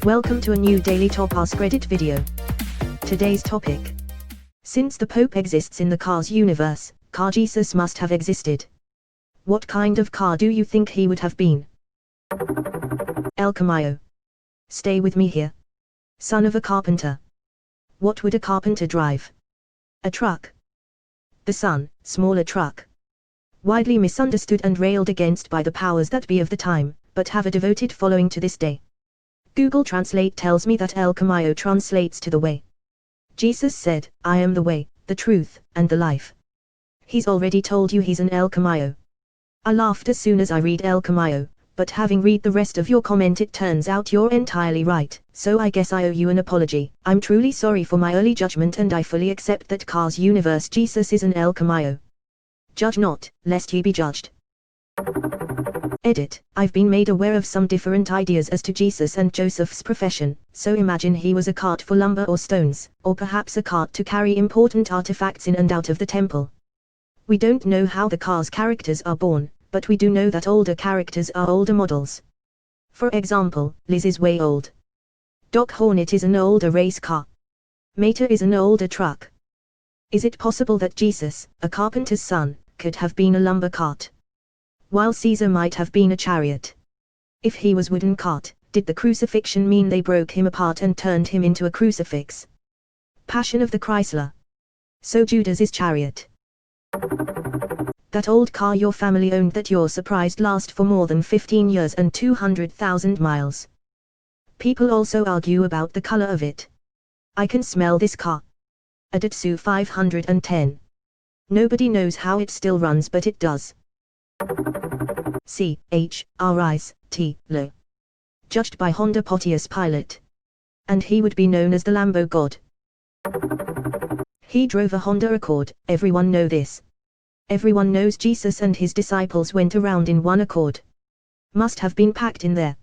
Welcome to a new daily top Askreddit video. Today's topic. Since the Pope exists in the Cars universe, car Jesus must have existed. What kind of car do you think he would have been? El Camillo. Stay with me here. Son of a carpenter. What would a carpenter drive? A truck. The Sun, smaller truck. Widely misunderstood and railed against by the powers that be of the time, but have a devoted following to this day. Google Translate tells me that El Camillo translates to the way. Jesus said, I am the way, the truth, and the life. He's already told you he's an El Camillo. I laughed as soon as I read El Camillo, but having read the rest of your comment it turns out you're entirely right, so I guess I owe you an apology. I'm truly sorry for my early judgment and I fully accept that Cars universe Jesus is an El Camillo. Judge not, lest ye be judged. Edit. I've been made aware of some different ideas as to Jesus and Joseph's profession, so imagine he was a cart for lumber or stones, or perhaps a cart to carry important artifacts in and out of the temple. We don't know how the Cars characters are born, but we do know that older characters are older models. For example, Liz is way old. Doc Hornet is an older race car. Mater is an older truck. Is it possible that Jesus, a carpenter's son, could have been a lumber cart? While Caesar might have been a chariot. If he was wooden cart, did the crucifixion mean they broke him apart and turned him into a crucifix? Passion of the Chrysler. So Judas is chariot. That old car your family owned that you're surprised last for more than 15 years and 200,000 miles. People also argue about the color of it. I can smell this car. A Datsun 510. Nobody knows how it still runs but it does. C.H.R.I.S.T. Low. Judged by Honda Pontius Pilot. And he would be known as the Lambo God. He drove a Honda Accord, everyone know this. Everyone knows Jesus and his disciples went around in one Accord. Must have been packed in there.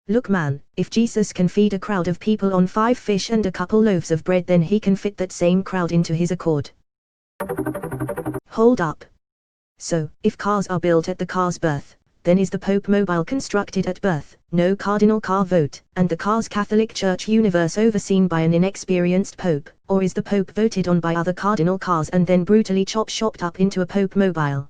Look man, if Jesus can feed a crowd of people on 5 fish and a couple loaves of bread then he can fit that same crowd into his Accord. Hold up. So, if cars are built at the car's birth, then is the Pope mobile constructed at birth, no cardinal car vote, and the car's Catholic Church universe overseen by an inexperienced Pope, or is the Pope voted on by other cardinal cars and then brutally chopped up into a Pope mobile?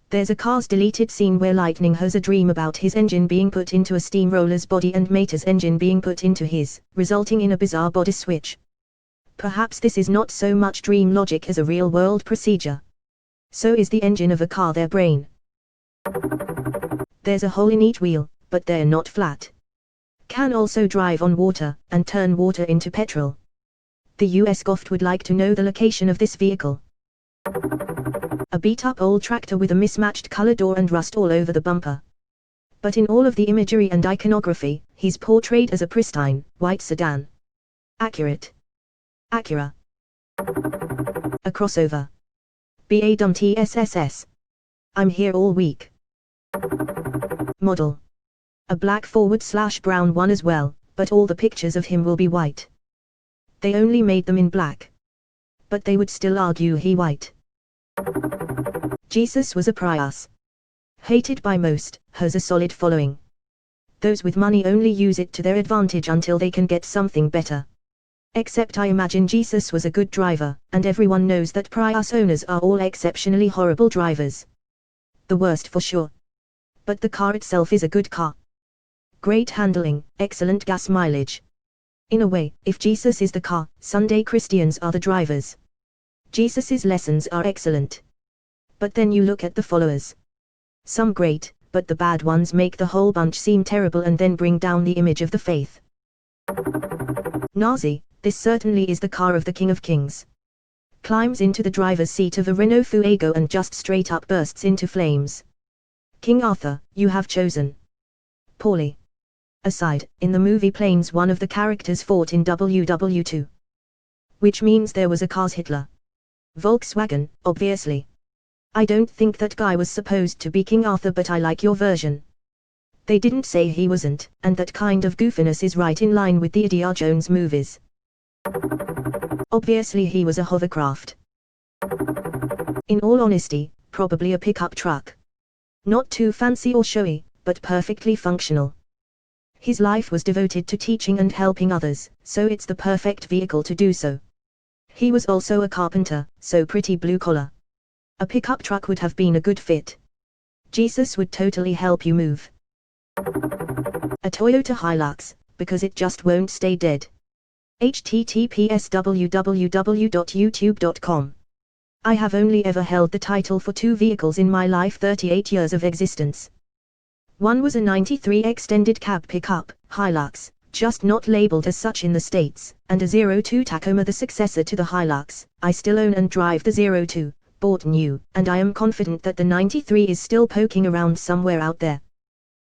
There's a Cars deleted scene where Lightning has a dream about his engine being put into a steamroller's body and Mater's engine being put into his, resulting in a bizarre body switch. Perhaps this is not so much dream logic as a real-world procedure. So is the engine of a car their brain. There's a hole in each wheel, but they're not flat. Can also drive on water, and turn water into petrol. The US Goft would like to know the location of this vehicle. A beat-up old tractor with a mismatched color door and rust all over the bumper. But in all of the imagery and iconography, he's portrayed as a pristine, white sedan. Accurate. Acura. A crossover. BADUMTSSS. I'm here all week. Model. A black /brown one as well, but all the pictures of him will be white. They only made them in black. But they would still argue he white. Jesus was a Prius. Hated by most, has a solid following. Those with money only use it to their advantage until they can get something better. Except I imagine Jesus was a good driver, and everyone knows that Prius owners are all exceptionally horrible drivers. The worst for sure. But the car itself is a good car. Great handling, excellent gas mileage. In a way, if Jesus is the car, Sunday Christians are the drivers. Jesus's lessons are excellent. But then you look at the followers. Some great, but the bad ones make the whole bunch seem terrible and then bring down the image of the faith. Nazi. This certainly is the car of the King of Kings. Climbs into the driver's seat of a Renault Fuego and just straight up bursts into flames. King Arthur, you have chosen poorly. Aside, in the movie Planes one of the characters fought in WW2. Which means there was a Cars Hitler. Volkswagen, obviously. I don't think that guy was supposed to be King Arthur but I like your version. They didn't say he wasn't, and that kind of goofiness is right in line with the Indiana Jones movies. Obviously he was a hovercraft. In all honesty, probably a pickup truck. Not too fancy or showy, but perfectly functional. His life was devoted to teaching and helping others, so it's the perfect vehicle to do so. He was also a carpenter, so pretty blue collar. A pickup truck would have been a good fit. Jesus would totally help you move. A Toyota Hilux, because it just won't stay dead. https www.youtube.com. I have only ever held the title for 2 vehicles in my life 38 years of existence. One was a 93 extended cab pickup, Hilux, just not labeled as such in the States, and a 02 Tacoma, the successor to the Hilux. I still own and drive the 02, bought new, and I am confident that the 93 is still poking around somewhere out there.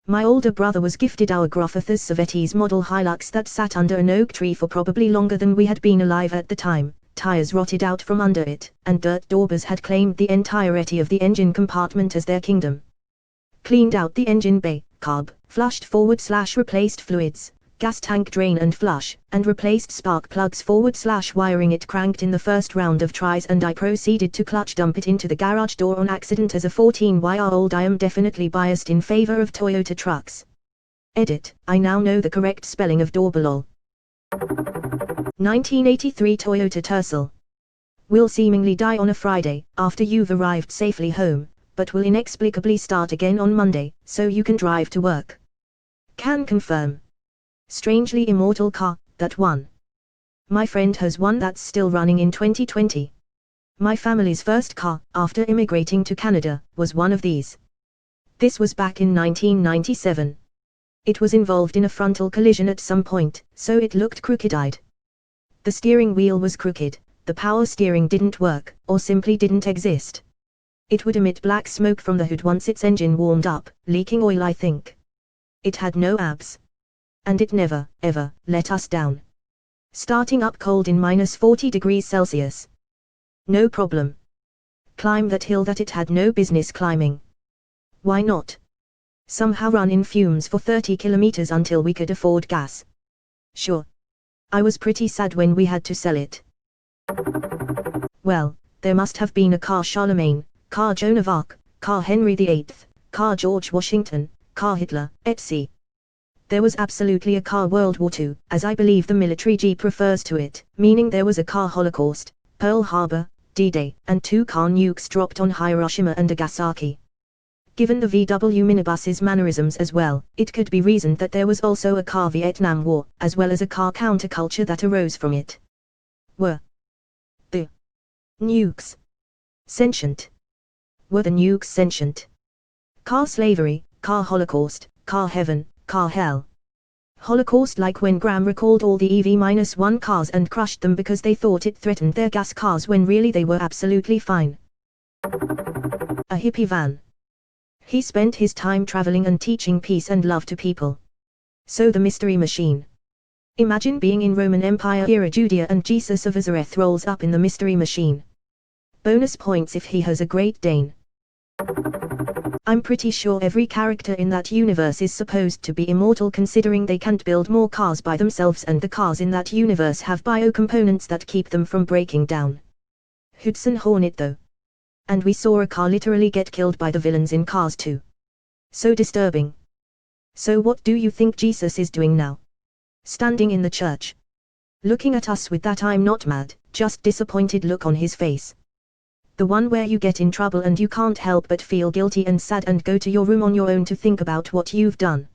My older brother was gifted our Groffathers Savetti's model Hilux that sat under an oak tree for probably longer than we had been alive at the time. Tires rotted out from under it, and dirt daubers had claimed the entirety of the engine compartment as their kingdom. Cleaned out the engine bay, carb, flushed forward/replaced fluids, gas tank drain and flush, and replaced spark plugs forward/wiring it cranked in the first round of tries, and I proceeded to clutch dump it into the garage door on accident. As a 14-year-old I am definitely biased in favor of Toyota trucks. Edit, I now know the correct spelling of Dorbalol. 1983 Toyota Tercel. Will seemingly die on a Friday, after you've arrived safely home, but will inexplicably start again on Monday, so you can drive to work. Can confirm. Strangely immortal car, that one. My friend has one that's still running in 2020. My family's first car, after immigrating to Canada, was one of these. This was back in 1997. It was involved in a frontal collision at some point, so it looked crooked-eyed. The steering wheel was crooked, the power steering didn't work, or simply didn't exist. It would emit black smoke from the hood once its engine warmed up, leaking oil I think. It had no abs. And it never, ever, let us down. Starting up cold in -40 degrees Celsius. No problem. Climb that hill that it had no business climbing. Why not? Somehow run in fumes for 30 kilometers until we could afford gas. Sure. I was pretty sad when we had to sell it. Well, there must have been a car Charlemagne, car Joan of Arc, car Henry VIII, car George Washington, car Hitler, etc. There was absolutely a car World War II, as I believe the military Jeep refers to it, meaning there was a car Holocaust, Pearl Harbor, D-Day, and 2 car nukes dropped on Hiroshima and Nagasaki. Given the VW minibus's mannerisms as well, it could be reasoned that there was also a car Vietnam War, as well as a car counterculture that arose from it. Were the nukes sentient? Were the nukes sentient? Car slavery, car Holocaust, car heaven, car hell. Holocaust, like when Graham recalled all the EV-1 cars and crushed them because they thought it threatened their gas cars when really they were absolutely fine. A hippie van. He spent his time traveling and teaching peace and love to people. So the mystery machine. Imagine being in Roman Empire era Judea and Jesus of Nazareth rolls up in the mystery machine. Bonus points if he has a Great Dane. I'm pretty sure every character in that universe is supposed to be immortal, considering they can't build more cars by themselves and the cars in that universe have biocomponents that keep them from breaking down. Hudson Hornet though. And we saw a car literally get killed by the villains in Cars 2. So disturbing. So what do you think Jesus is doing now? Standing in the church. Looking at us with that I'm not mad, just disappointed look on his face. The one where you get in trouble and you can't help but feel guilty and sad and go to your room on your own to think about what you've done.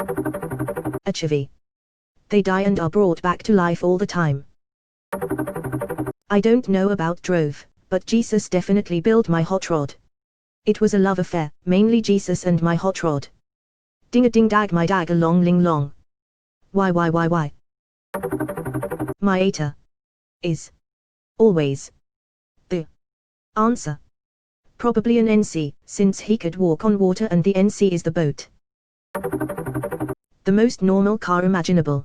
A chivy. They die and are brought back to life all the time. I don't know about drove, but Jesus definitely built my hot rod. It was a love affair, mainly Jesus and my hot rod. Ding-a-ding-dag my dag a long ling long. Why? My ATA is always the answer. Probably an NC, since he could walk on water and the NC is the boat. The most normal car imaginable.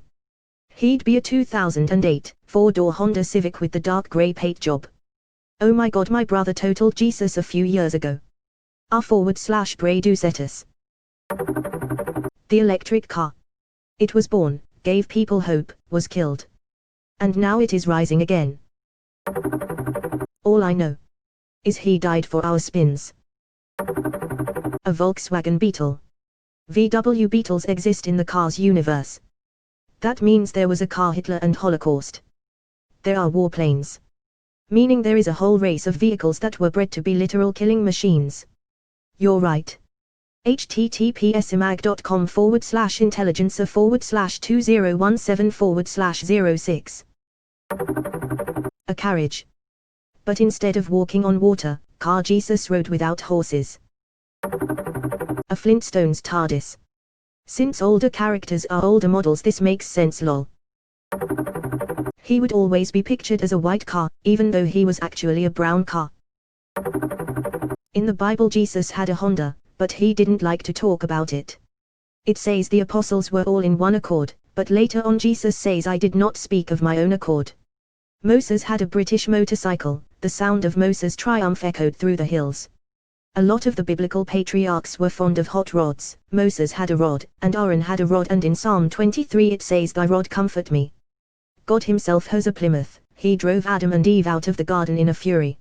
He'd be a 2008 4-door Honda Civic with the dark grey paint job. Oh my god, my brother totaled Jesus a few years ago. R/Bray Ducetus. The electric car. It was born, gave people hope, was killed. And now it is rising again. All I know is he died for our spins. A Volkswagen Beetle. VW Beetles exist in the Cars universe. That means there was a car Hitler and Holocaust. There are warplanes. Meaning there is a whole race of vehicles that were bred to be literal killing machines. You're right. https://intelligencer/2017/06. A carriage. But instead of walking on water, car Jesus rode without horses. A Flintstones TARDIS. Since older characters are older models, this makes sense lol. He would always be pictured as a white car, even though he was actually a brown car. In the Bible Jesus had a Honda, but he didn't like to talk about it. It says the apostles were all in one accord, but later on Jesus says I did not speak of my own accord. Moses had a British motorcycle, the sound of Moses' triumph echoed through the hills. A lot of the biblical patriarchs were fond of hot rods. Moses had a rod, and Aaron had a rod, and in Psalm 23 it says thy rod comfort me. God himself has a Plymouth, he drove Adam and Eve out of the garden in a fury.